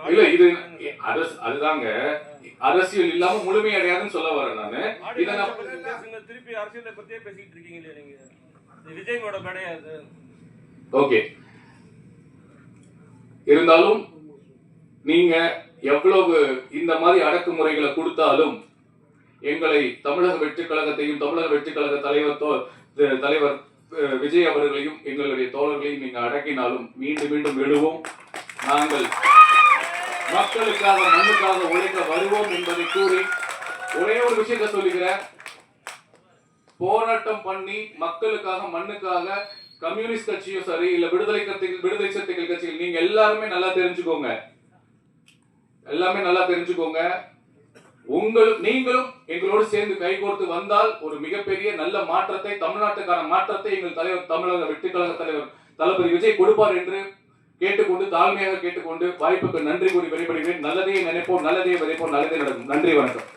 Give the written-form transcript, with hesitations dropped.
இல்ல இது அதுதாங்க அரசியல் இல்லாம முழுமையடையாதுன்னு சொல்ல வரேன் நானு. திருப்பி அரசியலை பத்தியே பேசிட்டு இருக்கீங்களே நீங்க. விஜயோட கிடையாது. ஓகே, இருந்தாலும் நீங்க எவ்வளவு இந்த மாதிரி அடக்குமுறைகளை கொடுத்தாலும் எங்களை தமிழக வெற்றி கழகத்தையும் தமிழக வெற்றி கழக தலைவர் விஜய் அவர்களையும் எங்களுடைய தோழர்களையும் நீங்க அடக்கினாலும் மீண்டும் மீண்டும் எழுவோம். நாங்கள் மக்களுக்காக மண்ணுக்காக உழைக்க வருவோம் என்பதை கூறி ஒரே ஒரு விஷயத்தை சொல்லுகிறேன். போராட்டம் பண்ணி மக்களுக்காக மண்ணுக்காக கம்யூனிஸ்ட் கட்சியும் சரி இல்ல விடுதலை சிறுத்தைகள் கட்சிகள் நீங்க எல்லாருமே நல்லா தெரிஞ்சுக்கோங்க, எல்லாமே நல்லா தெரிஞ்சுக்கோங்க. நீங்களும் எங்களோடு சேர்ந்து கைகோர்த்து வந்தால் ஒரு மிகப்பெரிய நல்ல மாற்றத்தை, தமிழ்நாட்டுக்கான மாற்றத்தை எங்கள் தலைவர் தமிழக வெற்றி கழக தலைவர் தளபதி விஜய் கொடுப்பார் என்று கேட்டுக்கொண்டு, தாழ்மையாக கேட்டுக்கொண்டு வாய்ப்புக்கு நன்றி கூறி வெளிப்படுகிறேன். நல்லதே நினைப்போம், நல்லதே விதைப்போம், நல்லதே நடக்கும். நன்றி, வணக்கம்.